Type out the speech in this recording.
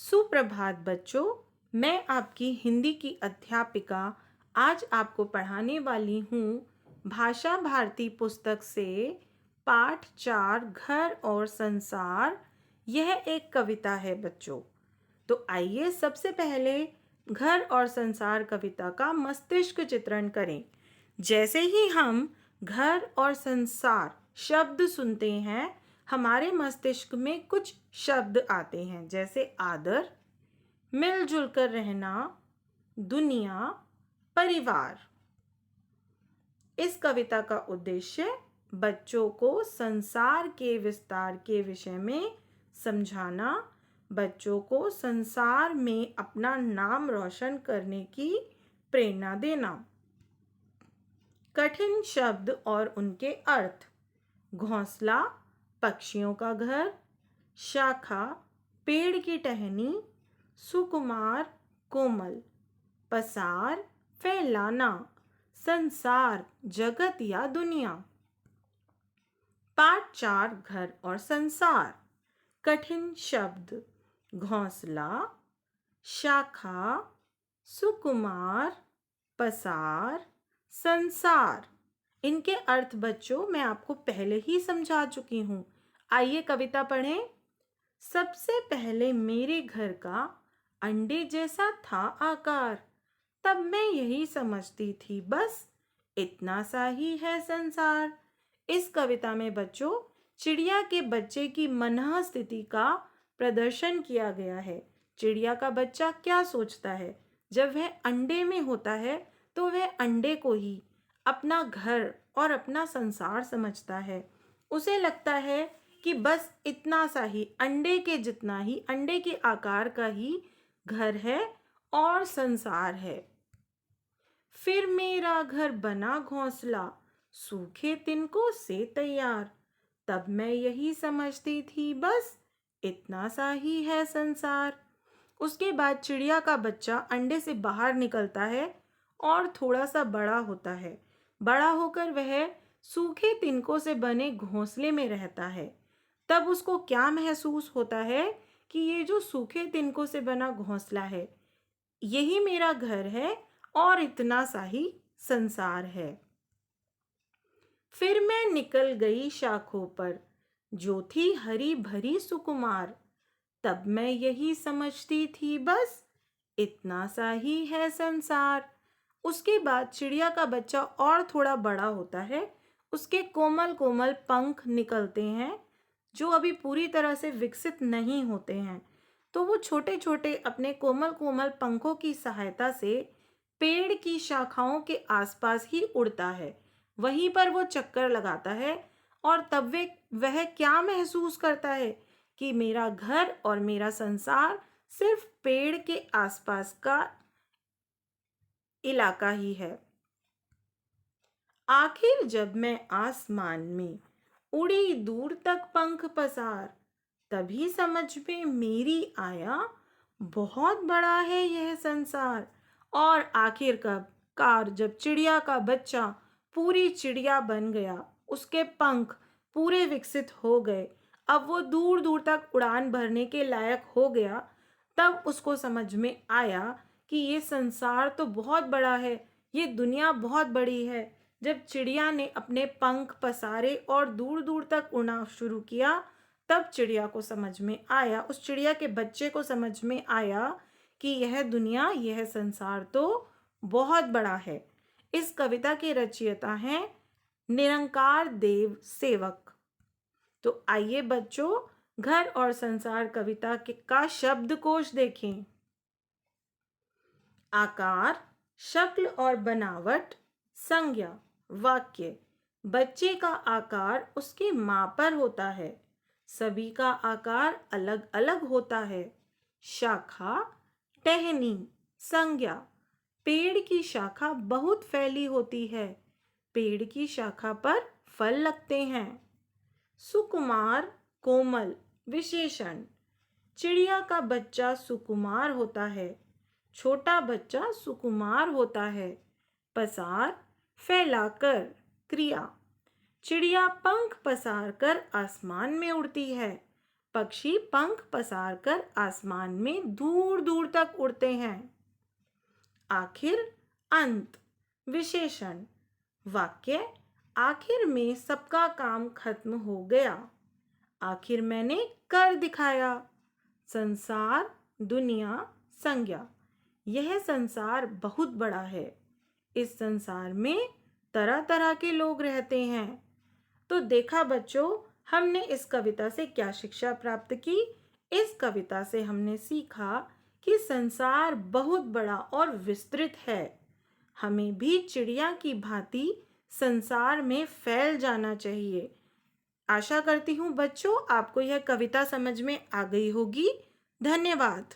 सुप्रभात बच्चों। मैं आपकी हिंदी की अध्यापिका आज आपको पढ़ाने वाली हूँ भाषा भारती पुस्तक से पाठ 4 घर और संसार। यह एक कविता है बच्चों। तो आइए सबसे पहले घर और संसार कविता का मस्तिष्क चित्रण करें। जैसे ही हम घर और संसार शब्द सुनते हैं हमारे मस्तिष्क में कुछ शब्द आते हैं, जैसे आदर, मिलजुल कर रहना, दुनिया, परिवार। इस कविता का उद्देश्य बच्चों को संसार के विस्तार के विषय में समझाना, बच्चों को संसार में अपना नाम रोशन करने की प्रेरणा देना। कठिन शब्द और उनके अर्थ। घोंसला, पक्षियों का घर। शाखा, पेड़ की टहनी। सुकुमार, कोमल। पसार, फैलाना। संसार, जगत या दुनिया। पाठ 4 घर और संसार। कठिन शब्द। घोंसला, शाखा, सुकुमार, पसार, संसार। इनके अर्थ बच्चों मैं आपको पहले ही समझा चुकी हूँ। आइए कविता पढ़ें। सबसे पहले मेरे घर का अंडे जैसा था आकार, तब मैं यही समझती थी बस इतना सा ही है संसार। इस कविता में बच्चों चिड़िया के बच्चे की मनः स्थिति का प्रदर्शन किया गया है। चिड़िया का बच्चा क्या सोचता है? जब वह अंडे में होता है तो वह अंडे को ही अपना घर और अपना संसार समझता है। उसे लगता है कि बस इतना सा ही, अंडे के जितना ही, अंडे के आकार का ही घर है और संसार है। फिर मेरा घर बना घोंसला, सूखे तिनकों से तैयार, तब मैं यही समझती थी बस इतना सा ही है संसार। उसके बाद चिड़िया का बच्चा अंडे से बाहर निकलता है और थोड़ा सा बड़ा होता है। बड़ा होकर वह सूखे तिनकों से बने घोंसले में रहता है। तब उसको क्या महसूस होता है कि ये जो सूखे तिनकों से बना घोंसला है यही मेरा घर है और इतना सा ही संसार है। फिर मैं निकल गई शाखों पर, जो थी हरी भरी सुकुमार, तब मैं यही समझती थी बस इतना सा ही है संसार। उसके बाद चिड़िया का बच्चा और थोड़ा बड़ा होता है। उसके कोमल कोमल पंख निकलते हैं जो अभी पूरी तरह से विकसित नहीं होते हैं। तो वो छोटे छोटे अपने कोमल कोमल पंखों की सहायता से पेड़ की शाखाओं के आसपास ही उड़ता है। वहीं पर वो चक्कर लगाता है और तब वह क्या महसूस करता है कि मेरा घर और मेरा संसार सिर्फ पेड़ के आसपास का इलाका ही है। आखिर जब मैं आसमान में उड़ी दूर तक पंख पसार, तभी समझ में मेरी आया बहुत बड़ा है यह संसार। और आखिरकार जब चिड़िया का बच्चा पूरी चिड़िया बन गया, उसके पंख पूरे विकसित हो गए, अब वो दूर दूर तक उड़ान भरने के लायक हो गया, तब उसको समझ में आया कि ये संसार तो बहुत बड़ा है, ये दुनिया बहुत बड़ी है। जब चिड़िया ने अपने पंख पसारे और दूर दूर तक उड़ना शुरू किया, तब चिड़िया को समझ में आया, उस चिड़िया के बच्चे को समझ में आया कि यह दुनिया, यह संसार तो बहुत बड़ा है। इस कविता के रचयिता हैं निरंकार देव सेवक। तो आइए बच्चों घर और संसार कविता का शब्दकोश देखें। आकार, शक्ल और बनावट, संज्ञा, वाक्य। बच्चे का आकार उसकी मां पर होता है, सभी का आकार अलग अलग होता है। शाखा, टहनी, संज्ञा। पेड़ की शाखा बहुत फैली होती है, पेड़ की शाखा पर फल लगते हैं। सुकुमार, कोमल, विशेषण। चिड़िया का बच्चा सुकुमार होता है, छोटा बच्चा सुकुमार होता है। पसार, फैलाकर, क्रिया। चिड़िया पंख पसार कर आसमान में उड़ती है, पक्षी पंख पसारकर आसमान में दूर दूर तक उड़ते हैं। आखिर, अंत, विशेषण। वाक्य: आखिर में सबका काम खत्म हो गया। आखिर मैंने कर दिखाया। संसार, दुनिया, संज्ञा। यह संसार बहुत बड़ा है। इस संसार में तरह तरह के लोग रहते हैं। तो देखा बच्चों, हमने इस कविता से क्या शिक्षा प्राप्त की? इस कविता से हमने सीखा कि संसार बहुत बड़ा और विस्तृत है। हमें भी चिड़िया की भांति संसार में फैल जाना चाहिए। आशा करती हूँ बच्चों, आपको यह कविता समझ में आ गई होगी। धन्यवाद।